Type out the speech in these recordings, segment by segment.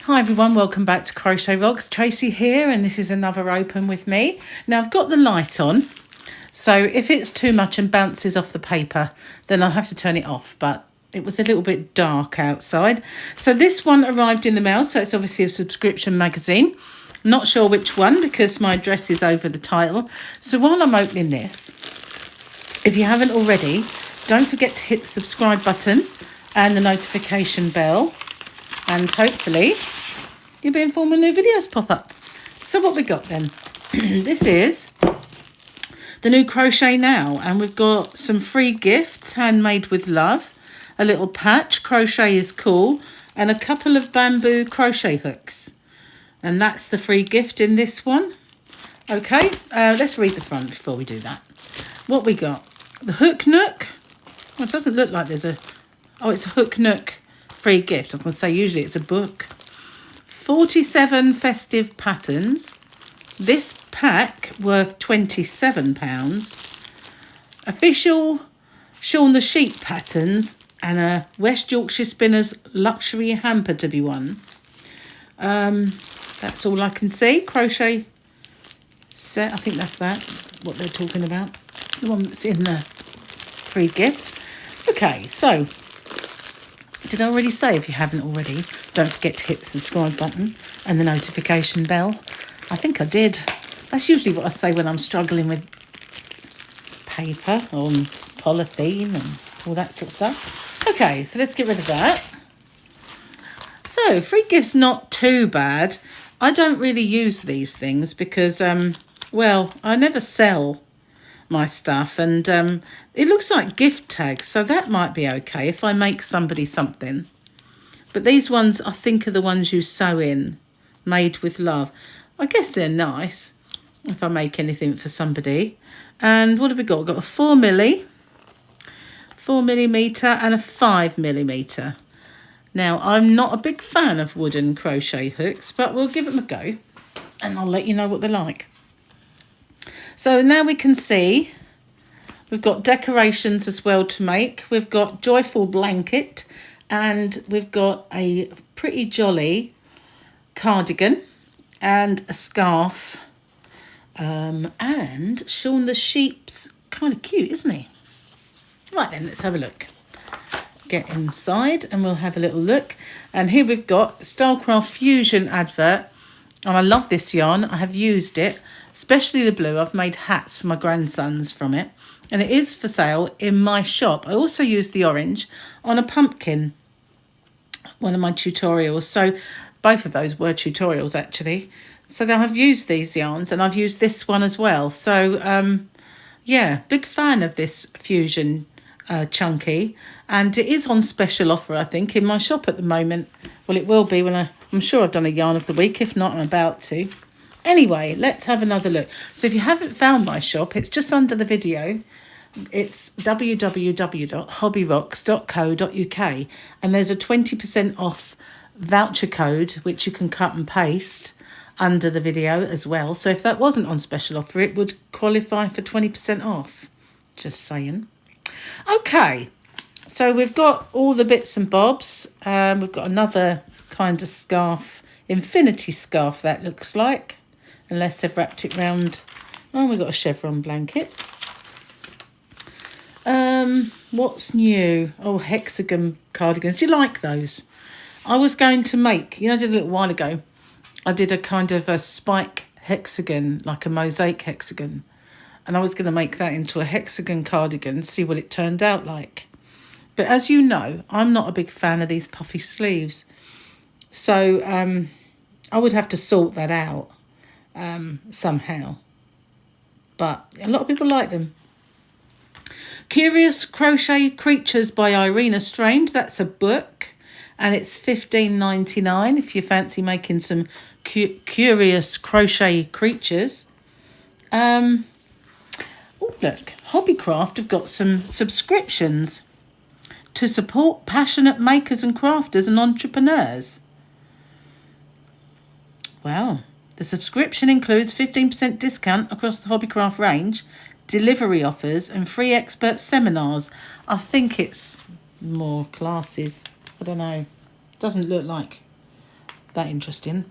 Hi everyone, welcome back to CrochetRocks. Tracy here, and this is another open with me. Now I've got the light on, so if it's too much and bounces off the paper, then I'll have to turn it off, but it was a little bit dark outside. So this one arrived in the mail, so it's obviously a subscription magazine. Not sure which one because my address is over the title. So while I'm opening this, if you haven't already, don't forget to hit the subscribe button and the notification bell, and hopefully you'll be informed when new videos pop up. So what we got then? This is the new Crochet Now, and we've got some free gifts, handmade with love, a little patch, Crochet is Cool, and a couple of bamboo crochet hooks. And that's the free gift in this one. Okay, let's read the front before we do that. What we got? The Hook Nook. Well, it doesn't look like there's a... Oh, it's a Hook Nook free gift. I was going to say, usually it's a book. 47 festive patterns. This pack worth £27. Official Shaun the Sheep patterns and a West Yorkshire Spinners luxury hamper to be won. That's all I can see. Crochet set. I think that's what they're talking about. The one that's in the free gift. Okay, so did I already say, if you haven't already, don't forget to hit the subscribe button and the notification bell? I think I did. That's usually what I say when I'm struggling with paper or polythene and all that sort of stuff. Okay, so let's get rid of that. So, free gifts not too bad. I don't really use these things because, well, I never sell my stuff, and it looks like gift tags, so that might be okay if I make somebody something. But these ones, I think, are the ones you sew in, made with love. I guess they're nice if I make anything for somebody. And what have we got? We've got a 4mm and a 5mm. Now, I'm not a big fan of wooden crochet hooks, but we'll give them a go and I'll let you know what they're like. So now we can see we've got decorations as well to make. We've got Joyful Blanket, and we've got a pretty jolly cardigan and a scarf. And Shaun the Sheep's kind of cute, isn't he? Right then, let's have a look. Get inside and we'll have a little look. And here we've got Stylecraft Fusion advert. And I love this yarn. I have used it, especially the blue. I've made hats for my grandsons from it. And it is for sale in my shop. I also used the orange on a pumpkin, one of my tutorials. So both of those were tutorials, actually. So then I've used these yarns, and I've used this one as well. So, yeah, big fan of this Fusion chunky. And it is on special offer, I think, in my shop at the moment. Well, it will be when I'm sure I've done a yarn of the week. If not, I'm about to. Anyway, let's have another look. So if you haven't found my shop, it's just under the video. It's www.hobbyrocks.co.uk, and there's a 20% off voucher code which you can cut and paste under the video as well. So if that wasn't on special offer, it would qualify for 20% off. Just saying. Okay, so we've got all the bits and bobs. We've got another kind of scarf, infinity scarf that looks like, unless they've wrapped it round. Oh, we've got a chevron blanket. What's new? Oh, hexagon cardigans. Do you like those? I was going to make, I did a little while ago, I did a kind of a spike hexagon, like a mosaic hexagon. And I was going to make that into a hexagon cardigan, see what it turned out like. But as you know, I'm not a big fan of these puffy sleeves. So I would have to sort that out somehow. But a lot of people like them. Curious Crochet Creatures by Irina Strange. That's a book. And it's $15.99 if you fancy making some curious crochet creatures. Oh, look. Hobbycraft have got some subscriptions to support passionate makers and crafters and entrepreneurs. Wow. The subscription includes 15% discount across the Hobbycraft range, delivery offers and free expert seminars. I think it's more classes. I don't know. Doesn't look like that interesting.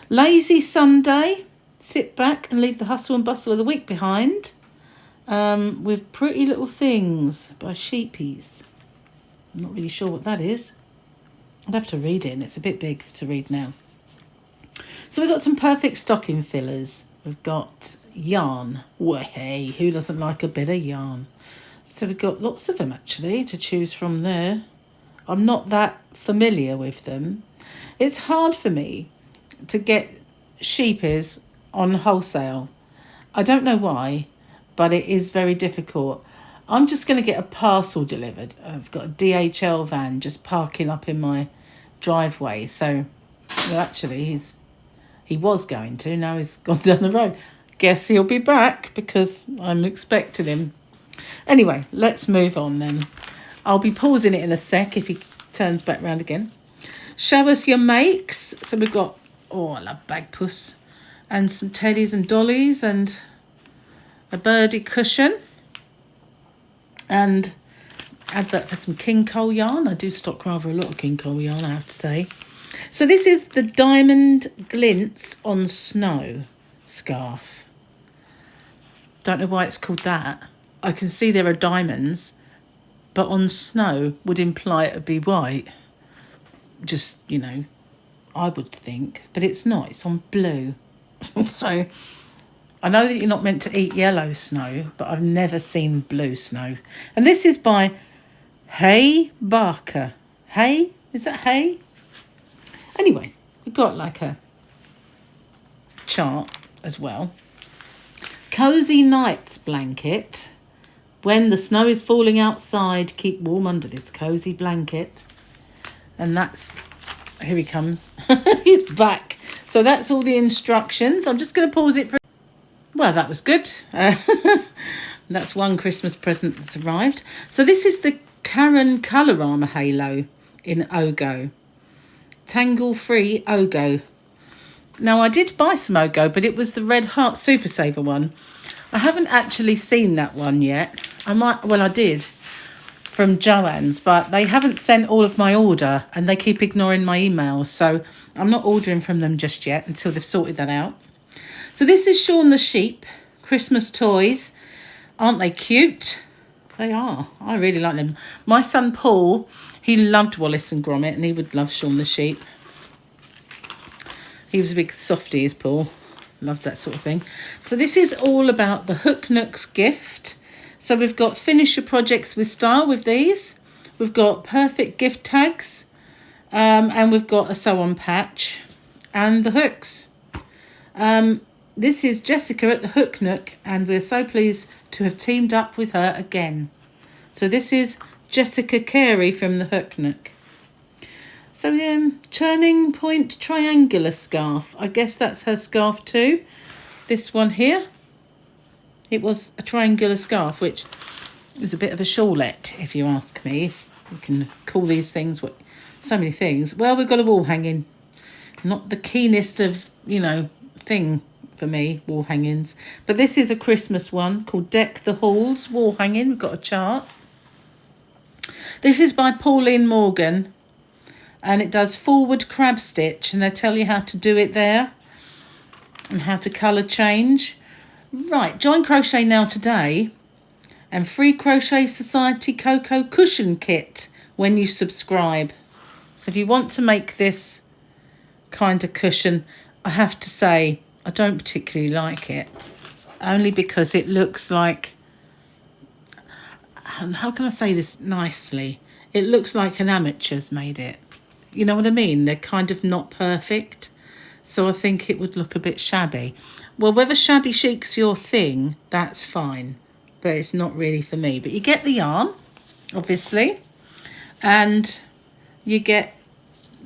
Lazy Sunday. Sit back and leave the hustle and bustle of the week behind. With Pretty Little Things by Sheepies. I'm not really sure what that is. I'd have to read it, and it's a bit big to read now. So we've got some perfect stocking fillers. We've got yarn. Well, hey, who doesn't like a bit of yarn? So we've got lots of them, actually, to choose from there. I'm not that familiar with them. It's hard for me to get Sheepies on wholesale. I don't know why, but it is very difficult. I'm just going to get a parcel delivered. I've got a DHL van just parking up in my driveway. So, well, actually, he was going to. Now he's gone down the road. Guess he'll be back because I'm expecting him. Anyway, let's move on then. I'll be pausing it in a sec if he turns back round again. Show us your makes. So we've got, I love Bagpuss. And some teddies and dollies and a birdie cushion. And advert for some King Cole yarn. I do stock rather a lot of King Cole yarn, I have to say. So this is the Diamond Glints on Snow scarf. Don't know why it's called that. I can see there are diamonds, but on snow would imply it would be white. Just, I would think. But it's not. It's on blue. So I know that you're not meant to eat yellow snow, but I've never seen blue snow. And this is by Hay Barker. Hay? Is that Hay? Anyway, we've got like a chart as well. Cozy Nights blanket. When the snow is falling outside, keep warm under this cozy blanket. And that's, here he comes. He's back. So that's all the instructions. I'm just going to pause it for... Well, that was good. That's one Christmas present that's arrived. So this is the Karen Colorama Halo in Ogo. Tangle-free Ogo. Now, I did buy some Ogo, but it was the Red Heart Super Saver one. I haven't actually seen that one yet. I did from Joann's, but they haven't sent all of my order and they keep ignoring my emails. So I'm not ordering from them just yet until they've sorted that out. So this is Shaun the Sheep, Christmas toys. Aren't they cute? They are. I really like them. My son Paul, he loved Wallace and Gromit and he would love Shaun the Sheep. He was a big softie, is Paul. Loves that sort of thing. So this is all about the Hook Nooks gift. So we've got finish your projects with style with these. We've got perfect gift tags. And we've got a sew on patch. And the hooks. This is Jessica at the Hook Nook. And we're so pleased to have teamed up with her again. So this is Jessica Carey from the Hook Nook. So Turning Point Triangular Scarf. I guess that's her scarf too. This one here. It was a triangular scarf, which is a bit of a shawlette, if you ask me. You can call these things so many things. Well, we've got a wall hanging. Not the keenest of, thing for me, wall hangings. But this is a Christmas one called Deck the Halls wall hanging. We've got a chart. This is by Pauline Morgan. And it does forward crab stitch. And they tell you how to do it there. And how to colour change. Right, join Crochet Now today. And free Crochet Society Cocoa Cushion Kit when you subscribe. So if you want to make this kind of cushion, I have to say I don't particularly like it. Only because it looks like... How can I say this nicely? It looks like an amateur's made it. You know what I mean? They're kind of not perfect. So I think it would look a bit shabby. Well, whether shabby chic's your thing, that's fine. But it's not really for me. But you get the yarn, obviously. And you get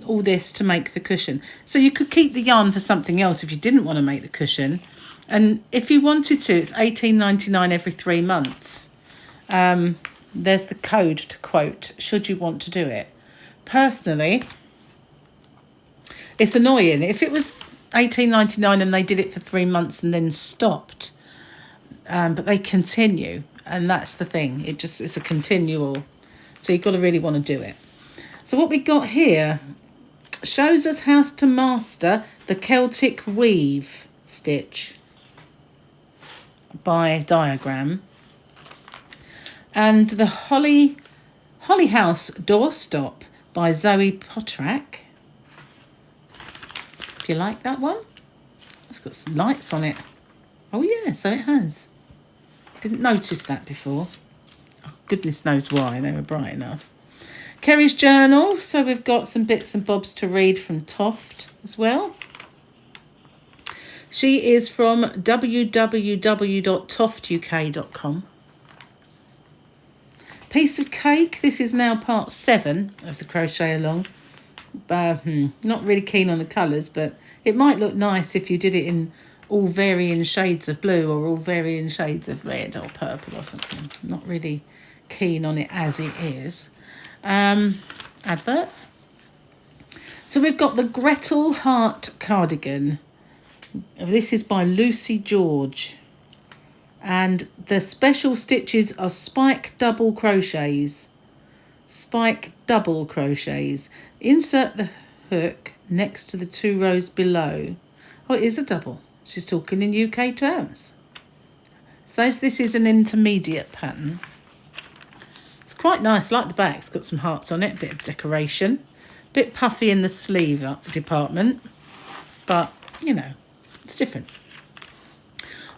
all this to make the cushion. So you could keep the yarn for something else if you didn't want to make the cushion. And if you wanted to, it's $18.99 every 3 months. There's the code to quote, should you want to do it. Personally, it's annoying. If it was $18.99 and they did it for 3 months and then stopped, but they continue, and that's the thing. It's a continual. So you've got to really want to do it. So what we got here, shows us how to master the Celtic weave stitch by diagram. And the Holly House doorstop by Zoe Potrak. If you like that one. It's got some lights on it. Oh yeah, so it has. Didn't notice that before. Oh, goodness knows why, they were bright enough. Kerry's journal, so we've got some bits and bobs to read from Toft as well. She is from www.toftuk.com. Piece of cake, this is now part 7 of the crochet along. Not really keen on the colours, but it might look nice if you did it in all varying shades of blue or all varying shades of red or purple or something. Not really keen on it as it is. Advert. So we've got the Gretel Heart cardigan. This is by Lucy George. And the special stitches are spike double crochets. Spike double crochets. Insert the hook next to the 2 rows below. Oh, it is a double. She's talking in UK terms. Says this is an intermediate pattern. It's quite nice, like the back. It's got some hearts on it, a bit of decoration. Bit puffy in the sleeve department, but, you know, it's different.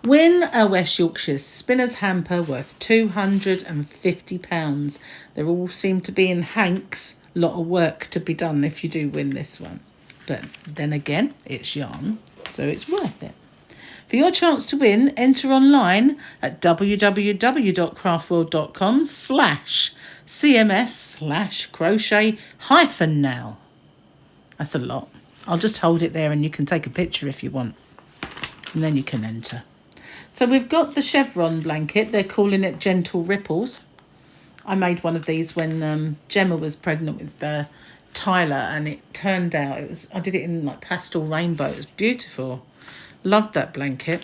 Win a West Yorkshire spinner's hamper worth £250. They all seem to be in hanks. A lot of work to be done if you do win this one. But then again, it's yarn, so it's worth it. For your chance to win, enter online at www.craftworld.com/cms/crochet-now. That's a lot. I'll just hold it there and you can take a picture if you want. And then you can enter. So we've got the chevron blanket. They're calling it Gentle Ripples. I made one of these when Gemma was pregnant with Tyler, and it turned out I did it in like pastel rainbow. It was beautiful. Loved that blanket.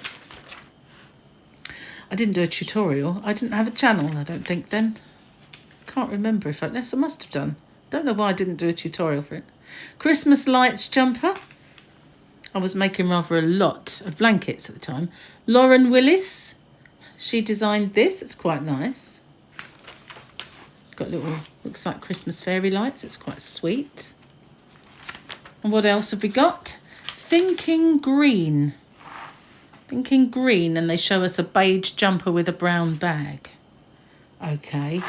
I didn't do a tutorial. I didn't have a channel, I don't think then. Can't remember if yes, I must have done. Don't know why I didn't do a tutorial for it. Christmas lights jumper. I was making rather a lot of blankets at the time. Lauren Willis. She designed this. It's quite nice. Got little, looks like Christmas fairy lights. It's quite sweet. And what else have we got? Thinking Green. Thinking Green, and they show us a beige jumper with a brown bag. Okay.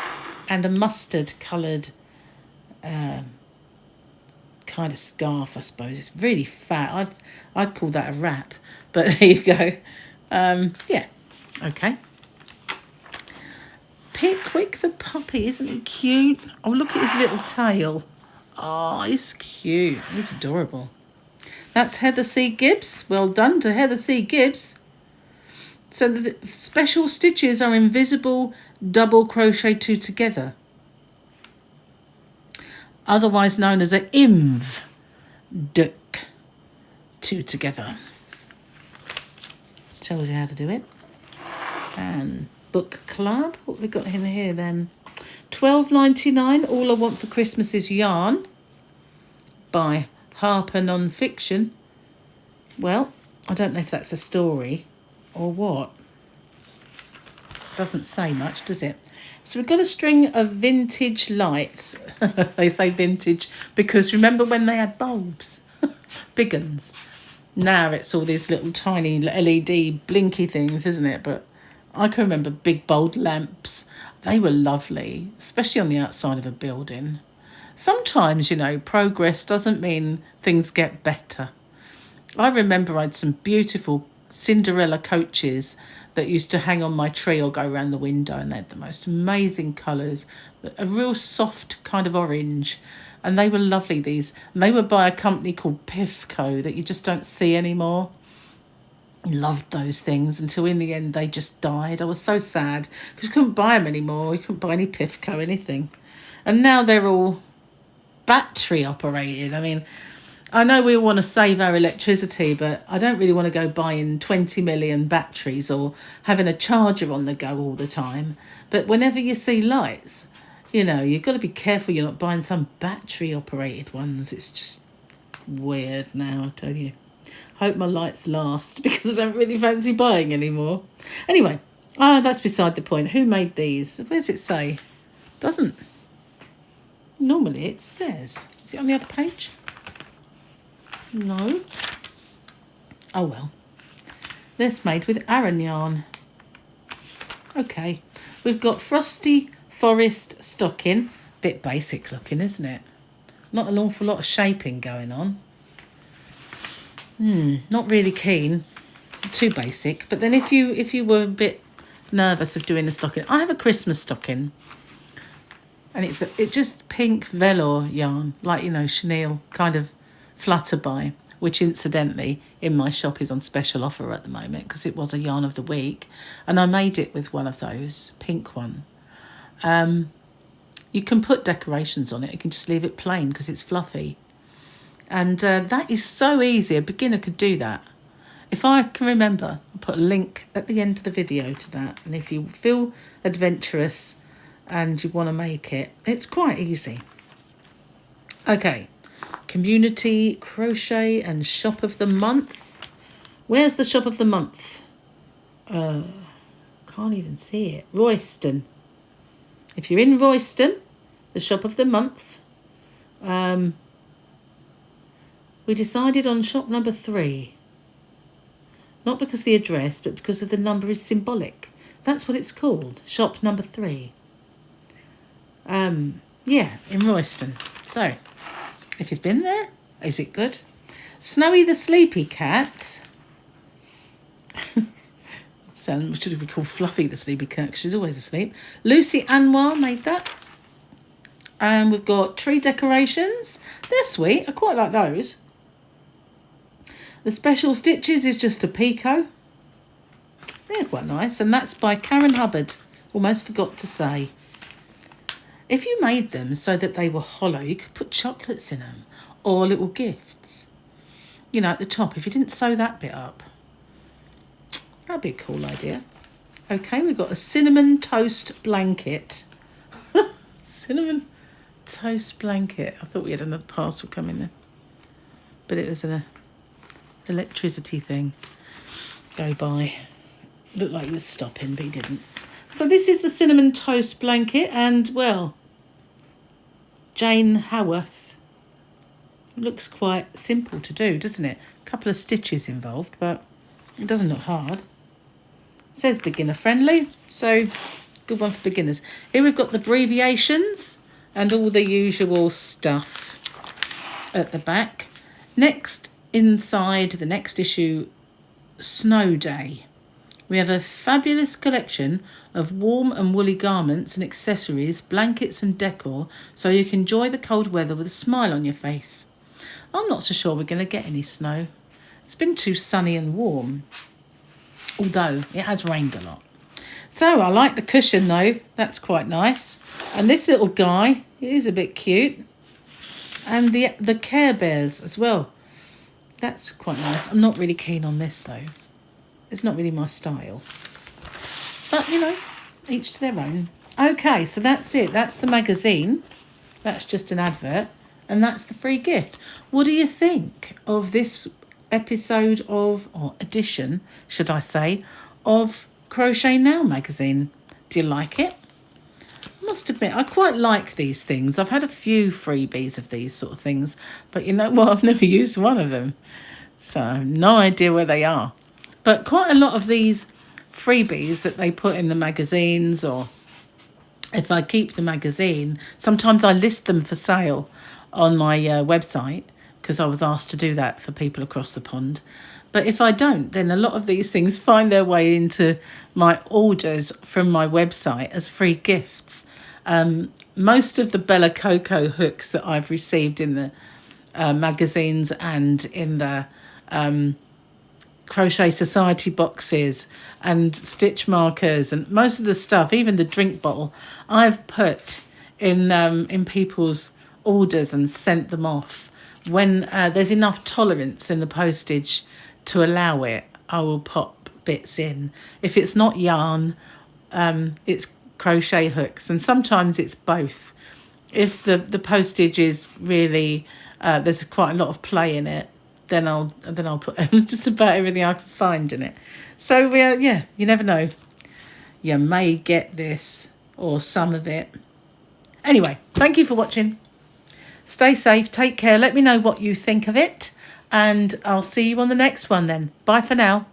And a mustard coloured kind of scarf, I suppose. It's really fat. I'd call that a wrap. But there you go. Yeah. Okay. Pickwick the puppy, isn't he cute? Oh, look at his little tail. Oh, he's cute. He's adorable. That's Heather C. Gibbs. Well done to Heather C. Gibbs. So the special stitches are invisible double crochet 2 together. Otherwise known as a IMV duck 2 together. Tells you how to do it. And book club. What have we got in here then? $12.99. All I Want for Christmas is Yarn by Harper Non-Fiction. Well, I don't know if that's a story or what. Doesn't say much, does it? So we've got a string of vintage lights. They say vintage because remember when they had bulbs? Big uns. Now it's all these little tiny LED blinky things, isn't it? But I can remember big bold lamps. They were lovely, especially on the outside of a building. Sometimes, you know, progress doesn't mean things get better. I remember I had some beautiful Cinderella coaches that used to hang on my tree or go around the window, and they had the most amazing colours, a real soft kind of orange, and they were lovely, these. And they were by a company called Pifco that you just don't see anymore. Loved those things until in the end they just died. I was so sad because you couldn't buy them anymore. You couldn't buy any Pifco, anything. And now they're all battery operated. I mean, I know we all want to save our electricity, but I don't really want to go buying 20 million batteries or having a charger on the go all the time. But whenever you see lights, you know, you've got to be careful you're not buying some battery operated ones. It's just weird now, I tell you. Hope my lights last because I don't really fancy buying anymore. Anyway, that's beside the point. Who made these? Where does it say? Doesn't. Normally it says. Is it on the other page? No. Oh well. This made with Aran yarn. Okay. We've got Frosty Forest stocking. Bit basic looking, isn't it? Not an awful lot of shaping going on. Not really keen. Too basic. But then if you were a bit nervous of doing the stocking, I have a Christmas stocking. And it's just pink velour yarn, like, you know, chenille kind of flutterby, which incidentally in my shop is on special offer at the moment because it was a yarn of the week. And I made it with one of those, pink one. You can put decorations on it. You can just leave it plain because it's fluffy. And that is so easy. A beginner could do that. If I can remember, I'll put a link at the end of the video to that. And if you feel adventurous and you want to make it, it's quite easy. Okay. Community Crochet and Shop of the Month. Where's the Shop of the Month? Can't even see it. Royston. If you're in Royston, the Shop of the Month, we decided on shop number 3. Not because of the address, but because of the number is symbolic. That's what it's called, shop number 3. Yeah, in Royston. So, if you've been there, is it good? Snowy the Sleepy Cat. Should have been called Fluffy the Sleepy Cat because she's always asleep. Lucy Anwar made that. And we've got tree decorations. They're sweet. I quite like those. The Special Stitches is just a picot. They're quite nice. And that's by Karen Hubbard. Almost forgot to say. If you made them so that they were hollow, you could put chocolates in them or little gifts. You know, at the top, if you didn't sew that bit up. That'd be a cool idea. Okay, we've got a cinnamon toast blanket. Cinnamon toast blanket. I thought we had another parcel coming there. But it was an electricity thing go by. Looked like he was stopping, but he didn't. So this is the cinnamon toast blanket. And, well, Jane Haworth. Looks quite simple to do, doesn't it? A couple of stitches involved, but it doesn't look hard. It says beginner friendly, so good one for beginners. Here we've got the abbreviations and all the usual stuff at the back. Next, inside the next issue, Snow Day. We have a fabulous collection of warm and woolly garments and accessories, blankets and decor, so you can enjoy the cold weather with a smile on your face. I'm not so sure we're going to get any snow. It's been too sunny and warm, although it has rained a lot. So I like the cushion though. That's quite nice. And this little guy, he is a bit cute. And the Care Bears as well. That's quite nice. I'm not really keen on this though. It's not really my style. But, you know, each to their own. Okay, so that's it. That's the magazine. That's just an advert. And that's the free gift. What do you think of this episode of, or edition, should I say, of Crochet Now magazine? Do you like it? I must admit, I quite like these things. I've had a few freebies of these sort of things. But you know what? I've never used one of them. So I have no idea where they are. But quite a lot of these freebies that they put in the magazines, or if I keep the magazine, sometimes I list them for sale on my website because I was asked to do that for people across the pond. But if I don't, then a lot of these things find their way into my orders from my website as free gifts. Most of the Bella Coco hooks that I've received in the magazines and in the Crochet Society boxes and stitch markers and most of the stuff, even the drink bottle, I've put in people's orders and sent them off. When there's enough tolerance in the postage to allow it, I will pop bits in. If it's not yarn, it's crochet hooks, and sometimes it's both. If the postage is really there's quite a lot of play in it, then I'll put just about everything I can find in it. So yeah, you never know. You may get this or some of it. Anyway, thank you for watching. Stay safe, take care. Let me know what you think of it, and I'll see you on the next one then. Bye for now.